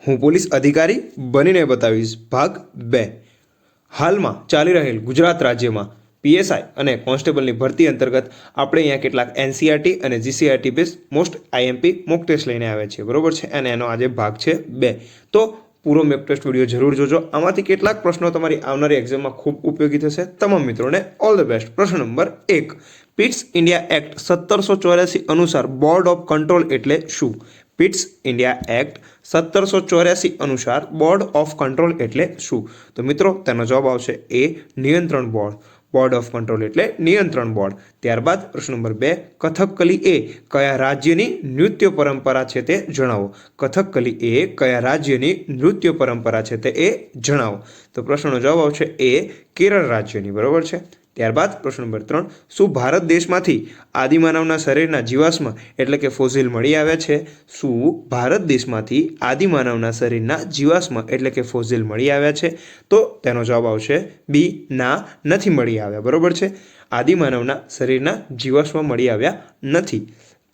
હું પોલીસ અધિકારી બનીને બતાવીશ ભાગ 2। હાલમાં ચાલી રહેલ ગુજરાત રાજ્યમાં પીએસઆઈ અને કોન્સ્ટેબલની ભરતી અંતર્ગત આપણે અહીંયા કેટલાક એનસીઆરટી અને GCERT base most IMP mock test લઈને આવ્યા છીએ, બરોબર છે, અને એનો આજે ભાગ છે 2। તો પૂરો મોક ટેસ્ટ વિડીયો જરૂર જોજો, આમાંથી કેટલાક પ્રશ્નો તમારી આવનારી એક્ઝામમાં ખૂબ ઉપયોગી થશે। તમામ મિત્રોને ઓલ ધ બેસ્ટ। પ્રશ્ન નંબર 1, પિટ્સ ઇન્ડિયા એક્ટ 1784 અનુસાર બોર્ડ ઓફ કંટ્રોલ એટલે શું? પિટ્સ ઇન્ડિયા એક્ટ 1784 અનુસાર બોર્ડ ઓફ કંટ્રોલ એટલે શું? તો મિત્રો તેનો જવાબ આવશે એ, નિયંત્રણ બોર્ડ। બોર્ડ ઓફ કંટ્રોલ એટલે નિયંત્રણ બોર્ડ। ત્યારબાદ પ્રશ્ન નંબર 2, કથકલી એ કયા રાજ્યની નૃત્ય પરંપરા છે તે જણાવો? કથકલી એ કયા રાજ્યની નૃત્ય પરંપરા છે તે જણાવો? તો પ્રશ્નનો જવાબ આવશે એ, કેરળ રાજ્યની, બરોબર છે। ત્યારબાદ પ્રશ્ન નંબર 3, શું ભારત દેશમાંથી આદિમાનવના શરીરના જીવાશ્મ એટલે કે ફોસિલ મળી આવ્યા છે? શું ભારત દેશમાંથી આદિમાનવના શરીરના જીવાશ્મ એટલે કે ફોસિલ મળી આવ્યા છે? તો તેનો જવાબ આવશે બી, ના, નથી મળી આવ્યા, બરોબર છે। આદિમાનવના શરીરના જીવાશ્મ મળી આવ્યા નથી।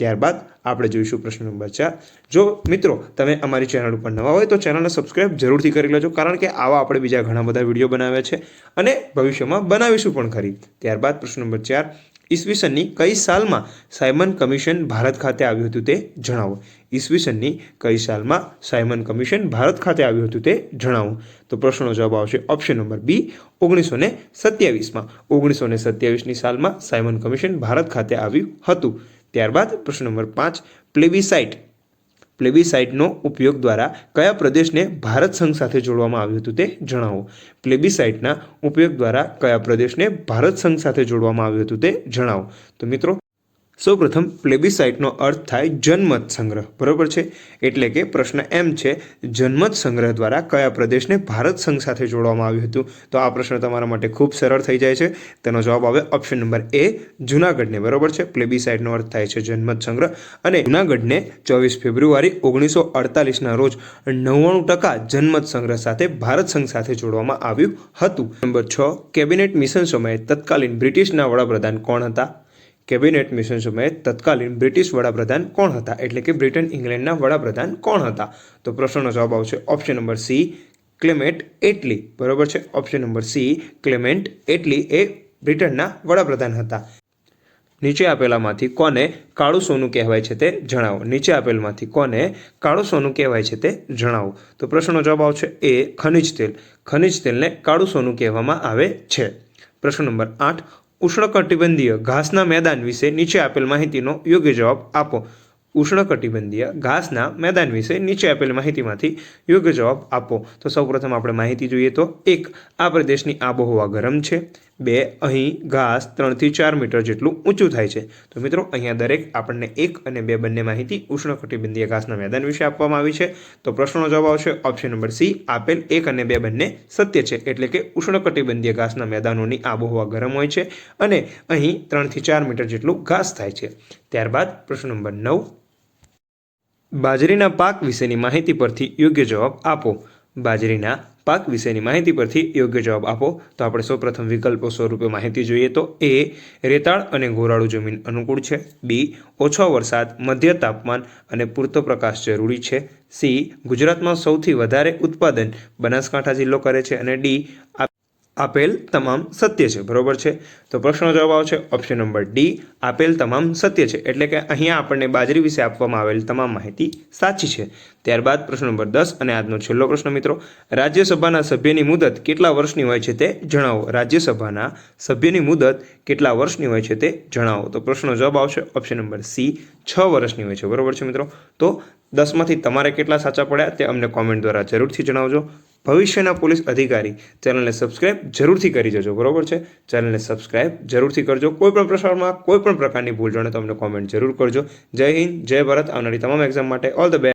ત્યારબાદ આપણે જોઈશું પ્રશ્ન નંબર 4, જો મિત્રો તમે અમારી ચેનલ ઉપર નવા હોય તો ચેનલને સબસ્ક્રાઇબ જરૂરથી કરી લેજો, કારણ કે આવા આપણે બીજા ઘણા બધા વિડીયો બનાવ્યા છે અને ભવિષ્યમાં બનાવીશું પણ ખરી। ત્યારબાદ પ્રશ્ન નંબર 4, ઈસવીસનની કઈ સાલમાં સાયમન કમિશન ભારત ખાતે આવ્યું હતું તે જણાવો? ઈસવીસનની કઈ સાલમાં સાયમન કમિશન ભારત ખાતે આવ્યું હતું તે જણાવો? તો પ્રશ્નનો જવાબ આવશે ઓપ્શન નંબર બી, 1927માં। 1927ની સાલમાં સાયમન કમિશન ભારત ખાતે આવ્યું હતું। ત્યારબાદ પ્રશ્ન નંબર 5, પ્લેબિસાઇટનો ઉપયોગ દ્વારા કયા પ્રદેશને ભારત સંઘ સાથે જોડવામાં આવ્યું હતું તે જણાવો? પ્લેબિસાઇટના ઉપયોગ દ્વારા કયા પ્રદેશને ભારત સંઘ સાથે જોડવામાં આવ્યું હતું તે જણાવો? તો મિત્રો સૌપ્રથમ પ્લેબિસાઇટનો અર્થ થાય જનમત સંગ્રહ, બરોબર છે, એટલે કે પ્રશ્ન એમ છે, જનમત સંગ્રહ દ્વારા કયા પ્રદેશને ભારત સંઘ સાથે જોડવામાં આવ્યું હતું? તો આ પ્રશ્ન તમારા માટે ખૂબ સરળ થઈ જાય છે, તેનો જવાબ આવે ઓપ્શન નંબર એ, જૂનાગઢને, બરોબર છે। પ્લેબિસાઇટનો અર્થ થાય છે જનમત સંગ્રહ અને જૂનાગઢને 24 ફેબ્રુઆરી 1948ના રોજ 99% જનમત સંગ્રહ સાથે ભારત સંઘ સાથે જોડવામાં આવ્યું હતું। નંબર 6, કેબિનેટ મિશન સમયે તત્કાલીન બ્રિટિશના વડાપ્રધાન કોણ હતા? કેબિનેટ મિશન સમયે તત્કાલીન બ્રિટિશ વડાપ્રધાન કોણ હતા, એટલે કે બ્રિટન ઇંગ્લેન્ડના વડાપ્રધાન કોણ હતા? તો પ્રશ્નનો જવાબ આવશે ઓપ્શન નંબર સી, ક્લેમેન્ટ એટલી, બરોબર છે। ઓપ્શન નંબર સી, ક્લેમેન્ટ એટલી એ બ્રિટનના વડાપ્રધાન હતા। નીચે આપેલામાંથી કોને કાળું સોનું કહેવાય છે તે જણાવો? નીચે આપેલમાંથી કોને કાળું સોનું કહેવાય છે તે જણાવો? તો પ્રશ્નનો જવાબ આવશે એ, ખનિજ તેલ। ખનિજ તેલને કાળું સોનું કહેવામાં આવે છે। પ્રશ્ન નંબર 8, ઉષ્ણકટિબંધીય ઘાસના મેદાન વિશે નીચે આપેલ માહિતીનો યોગ્ય જવાબ આપો। ઉષ્ણકટિબંધીય ઘાસના મેદાન વિશે નીચે આપેલ માહિતીમાંથી યોગ્ય જવાબ આપો। તો સૌપ્રથમ આપણે માહિતી જોઈએ તો 1, આ પ્રદેશની આબોહવા ગરમ છે। 2, અહીં ઘાસ 3 થી 4 મીટર જેટલું ઊંચું થાય છે। તો મિત્રો અહીંયા દરેક આપણને 1 અને 2 બંને માહિતી ઉષ્ણકટિબંધીય ઘાસના મેદાન વિશે આપવામાં આવી છે। તો પ્રશ્નનો જવાબ આવશે ઓપ્શન નંબર સી, આપેલ 1 અને 2 બંને સત્ય છે, એટલે કે ઉષ્ણકટિબંધીય ઘાસના મેદાનોની આબોહવા ગરમ હોય છે અને અહીં 3 થી 4 મીટર જેટલું ઘાસ થાય છે। ત્યારબાદ પ્રશ્ન નંબર 9, બાજરીના પાક વિશેની માહિતી પરથી યોગ્ય જવાબ આપો। બાજરીના પાક વિશેની માહિતી પરથી યોગ્ય જવાબ આપો। તો આપણે સૌપ્રથમ વિકલ્પો સ્વરૂપે માહિતી જોઈએ તો એ, રેતાળ અને ગોરાળુ જમીન અનુકૂળ છે। બી, ઓછો વરસાદ, મધ્ય તાપમાન અને પૂરતો પ્રકાશ જરૂરી છે। સી, ગુજરાતમાં સૌથી વધારે ઉત્પાદન બનાસકાંઠા જિલ્લો કરે છે। અને ડી, આપેલ તમામ સત્ય છે, બરોબર છે। તો પ્રશ્નનો જવાબ આવશે ઓપ્શન નંબર ડી, આપેલ તમામ સત્ય છે, એટલે કે અહીંયા આપણને બાજરી વિશે આપવામાં આવેલ તમામ માહિતી સાચી છે। ત્યારબાદ પ્રશ્ન નંબર 10 અને આજનો છેલ્લો પ્રશ્ન મિત્રો, રાજ્યસભાના સભ્યની મુદત કેટલા વર્ષની હોય છે તે જણાવો? રાજ્યસભાના સભ્યની મુદત કેટલા વર્ષની હોય છે તે જણાવો? તો પ્રશ્નનો જવાબ આવશે ઓપ્શન નંબર સી, 6 વર્ષની હોય છે, બરોબર છે મિત્રો। તો 10માંથી તમારે કેટલા સાચા પડ્યા તે અમને કોમેન્ટ દ્વારા જરૂરથી જણાવજો। ભવિષ્યના પોલીસ અધિકારી ચેનલને સબસ્ક્રાઇબ જરૂરથી કરી જજો, બરોબર છે। ચેનલને સબસ્ક્રાઇબ જરૂરથી કરજો। કોઈ પણ પ્રશ્નમાં કોઈ પણ પ્રકારની ભૂલ જણાય તો અમને કોમેન્ટ જરૂર કરજો। જય હિન્દ, જય ભારત। આવનારી તમામ એક્ઝામ માટે ઓલ ધ બેસ્ટ।